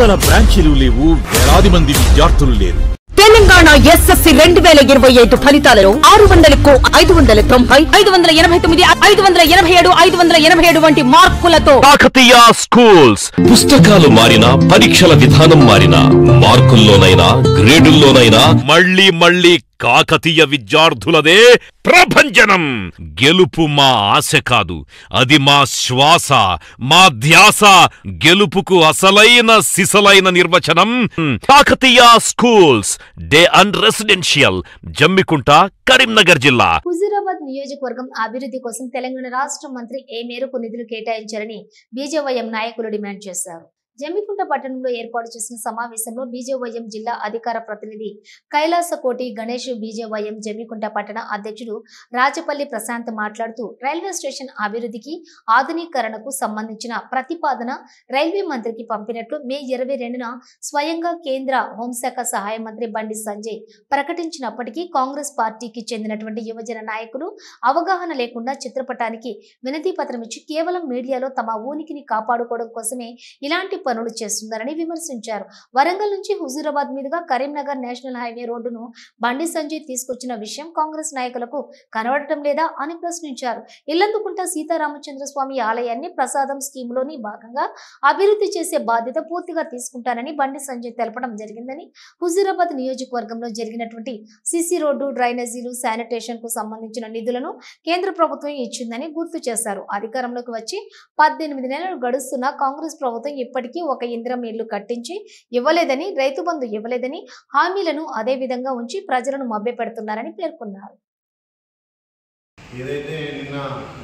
వందల బ్రాంచీలు లేవు, వేలాది మంది విద్యార్థులు లేరు. తెలంగాణ ఎస్ఎస్సి 2025 ఫలితాలలో 600కు 590, 589, 587, 587 వంటి మార్కులతో కాకతీయ స్కూల్స్. పుస్తకాలు మారినా, పరీక్షల విధానం మారినా, మార్కుల్లోనైనా గ్రేడుల్లోనైనా మళ్ళీ మళ్ళీ కాకతీయ విద్యార్థులదే ప్రభంజనం. గెలుపు మా ఆశ కాదు, అది మా శ్వాస, మా ధ్యాస. గెలుపుకు అసలైన సిసలైన నిర్వచనం Kakatiya schools. Day and residential, Jammikunta, Karimnagar జిల్లా. హుజూరాబాద్ నియోజకవర్గం అభివృద్ధి కోసం తెలంగాణ రాష్ట్ర మంత్రి ఏ మేరకు నిధులు కేటాయించాలని బీజేవైఎం నాయకులు డిమాండ్ చేశారు. జమ్మికుంట పట్టణంలో ఏర్పాటు చేసిన సమావేశంలో బీజేవైఎం జిల్లా అధికార ప్రతినిధి కైలాసకోటి గణేష్, బీజేవైఎం జమ్మికుంట పట్టణ అధ్యక్షుడు రాజపల్లి ప్రశాంత్ మాట్లాడుతూ రైల్వే స్టేషన్ అభివృద్ధికి, ఆధునీకరణకు సంబంధించిన ప్రతిపాదన రైల్వే మంత్రికి పంపినట్లు మే 22న స్వయంగా కేంద్ర హోంశాఖ సహాయ మంత్రి బండి సంజయ్ ప్రకటించినప్పటికీ కాంగ్రెస్ పార్టీకి చెందినటువంటి యువజన నాయకులు అవగాహన లేకుండా చిత్రపటానికి వినతి పత్రం ఇచ్చి కేవలం మీడియాలో తమ ఉనికిని కాపాడుకోవడం కోసమే ఇలాంటి పనులు చేస్తున్నారని విమర్శించారు. వరంగల్ నుంచి హుజూరాబాద్ మీదుగా కరీంనగర్ నేషనల్ హైవే రోడ్డును బండి సంజయ్ తీసుకొచ్చిన విషయం కాంగ్రెస్ నాయకులకు కనబడటం లేదా అని ప్రశ్నించారు. ఇల్లందుకుంట సీతారామచంద్ర స్వామి ఆలయాన్ని ప్రసాదం స్కీమ్లోని భాగంగా అభివృద్ధి చేసే బాధ్యత పూర్తిగా తీసుకుంటానని బండి సంజయ్ తెలపడం జరిగిందని, హుజూరాబాద్ నియోజకవర్గంలో జరిగినటువంటి సిసి రోడ్డు, డ్రైనేజీలు, శానిటేషన్ కు సంబంధించిన నిధులను కేంద్ర ప్రభుత్వం ఇచ్చిందని గుర్తు చేశారు. అధికారంలోకి వచ్చి 18 నెలలు గడుస్తున్న కాంగ్రెస్ ప్రభుత్వం ఇప్పటికీ ఒక ఇంద్రం ఇల్లు కట్టించి ఇవ్వలేదని, రైతు బంధు ఇవ్వలేదని హామీలను అదే విధంగా ఉంచి ప్రజలను మభ్యపెడుతున్నారని పేర్కొన్నారు. ఏదైతే నిన్న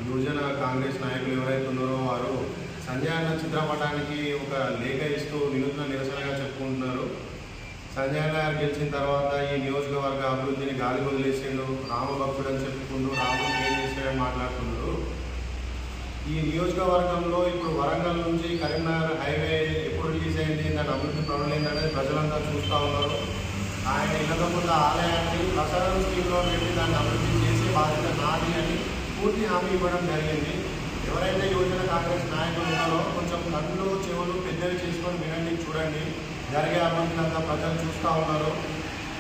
యువజన కాంగ్రెస్ నాయకులు ఎవరైతే ఉన్నారో వారు సంజయ్ అన్న చిత్రపటానికి ఒక లేఖ ఇస్తూ వినూత్న నిరసనగా చెప్పుకుంటున్నారు. సంజయ్ అన్న గారు గెలిచిన తర్వాత ఈ నియోజకవర్గ అభివృద్ధిని గాలి వదిలేసిండు, రామభక్తుడు అని చెప్పుకుంటూ రాముడు ఏం చేశాడని మాట్లాడుతున్నారు. ఈ నియోజకవర్గంలో ఇప్పుడు వరంగల్ నుంచి కరీంనగర్ హైవే ఎప్పుడు రిలీజ్ అయింది, దాని అభివృద్ధి పనులు ఏంటనేది ప్రజలంతా చూస్తూ ఉన్నారు. ఆయన ఇళ్ళకుండా ఆలయాన్ని ప్రసాదం స్కీమ్లో పెట్టి దాన్ని అభివృద్ధి చేసే బాధ్యత నాది అని పూర్తి హామీ ఇవ్వడం జరిగింది. ఎవరైతే యువజన కాంగ్రెస్ నాయకులు ఉన్నారో కొంచెం కళ్ళు చెవులు పెద్దవి చేసుకొని వినండి, చూడండి. జరిగే అభివృద్ధిని ప్రజలు చూస్తూ ఉన్నారు.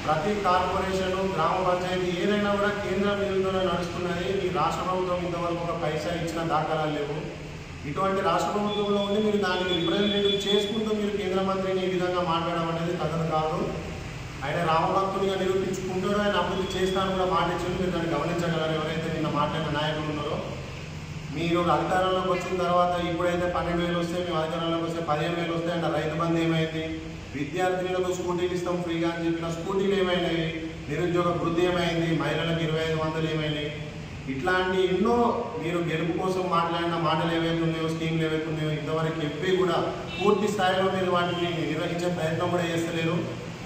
ప్రతి కార్పొరేషన్, గ్రామ పంచాయతీ ఏదైనా కూడా కేంద్రం నిధులతోనే నడుస్తున్నది. ఈ రాష్ట్ర ప్రభుత్వం ఇంతవరకు ఒక పైసా ఇచ్చిన దాఖలాలు లేవు. ఇటువంటి రాష్ట్ర ప్రభుత్వంలో ఉండి మీరు దానికి రిప్రజెంటేటివ్ చేసుకుంటూ మీరు కేంద్ర మంత్రిని ఈ విధంగా మాట్లాడడం అనేది తగదు కాదు. ఆయన రామభక్తునిగా నిరూపించుకుంటాడో ఆయన అభివృద్ధి చేస్తాను కూడా మాట ఇచ్చి మీరు దాన్ని గమనించగలరు. ఎవరైతే నిన్న మాట్లాడిన నాయకులు ఉన్నారో, మీరు అధికారంలోకి వచ్చిన తర్వాత ఇప్పుడైతే 12,000 వస్తే, మేము అధికారంలోకి వస్తే 15,000 వస్తాయి అంటే రైతు బంధు ఏమైంది, విద్యార్థినులకు స్కూటీలు ఇస్తాం ఫ్రీగా అని చెప్పిన స్కూటీలు ఏమైనాయి, నిరుద్యోగ వృద్ధి ఏమైంది, మహిళలకు 2,500 ఏమైనాయి. ఇట్లాంటి ఎన్నో మీరు గెలుపు కోసం మాట్లాడిన మాటలు ఏవైతే ఉన్నాయో, స్కీమ్లు ఏవైతే ఉన్నాయో ఇంతవరకు ఎవ్వి కూడా పూర్తి స్థాయిలో మీరు వాటిని నిర్వహించే ప్రయత్నం కూడా చేస్తలేరు.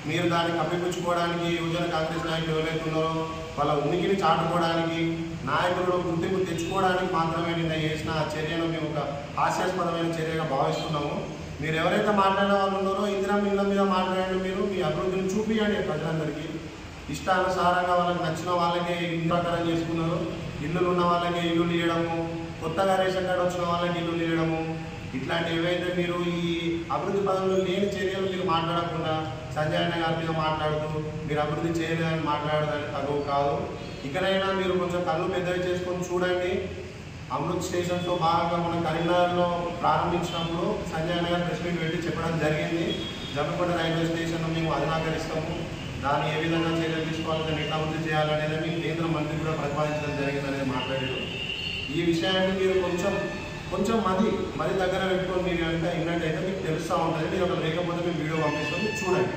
మీరు దాన్ని కప్పిపుచ్చుకోవడానికి యువజన కాంగ్రెస్ నాయకులు ఎవరైతే ఉన్నారో వాళ్ళ ఉనికిని చాటుకోవడానికి, నాయకులు గుర్తింపు తెచ్చుకోవడానికి మాత్రమే నిన్న చేసిన ఆ చర్యను మేము ఒక హాస్యాస్పదమైన చర్యగా భావిస్తున్నాము. మీరు ఎవరైతే మాట్లాడిన వాళ్ళు ఉన్నారో ఇందిరా ఇళ్ళ మీద మాట్లాడండి, మీరు మీ అభివృద్ధిని చూపించండి ప్రజలందరికీ. ఇష్టానుసారంగా వాళ్ళకి నచ్చిన వాళ్ళకే ఇల్లు ప్రకారం చేసుకున్నారు. ఇల్లులు ఉన్న వాళ్ళకి ఇల్లు ఇవ్వడము, కొత్తగా రేషన్ కార్డు వచ్చిన వాళ్ళకి ఇల్లు ఇవ్వడము, ఇట్లాంటి ఏవైతే మీరు ఈ అభివృద్ధి పదంలో లేని చర్యలు మీరు మాట్లాడకుండా సంజయ్ అన్న గారి మీద మాట్లాడుతూ మీరు అభివృద్ధి చేయలేదని మాట్లాడదని తగువ కాదు. ఇకనైనా మీరు కొంచెం కళ్ళు పెద్దవి చేసుకొని చూడండి. అమృత్ స్టేషన్తో భాగంగా మనం కరీంనగర్లో ప్రారంభించినప్పుడు సంజయ్ అన్న గారు ప్రెస్ మీట్ పెట్టి చెప్పడం జరిగింది. జమ్మికుంట రైల్వే స్టేషన్ మేము అధునాకరిస్తాము, దాన్ని ఏ విధంగా చర్యలు తీసుకోవాలి, దాన్ని ఎట్లా అభివృద్ధి చేయాలనేది మీ కేంద్ర మంత్రి కూడా ప్రతిపాదించడం జరిగిందనేది మాట్లాడారు. ఈ విషయాన్ని మీరు కొంచెం మరి దగ్గర పెట్టుకొని మీరు కనుక విన్నట్టయితే మీకు తెలుస్తూ ఉంటుంది. మీరు ఒక లేకపోతే మేము వీడియో పంపిస్తాం, చూడండి.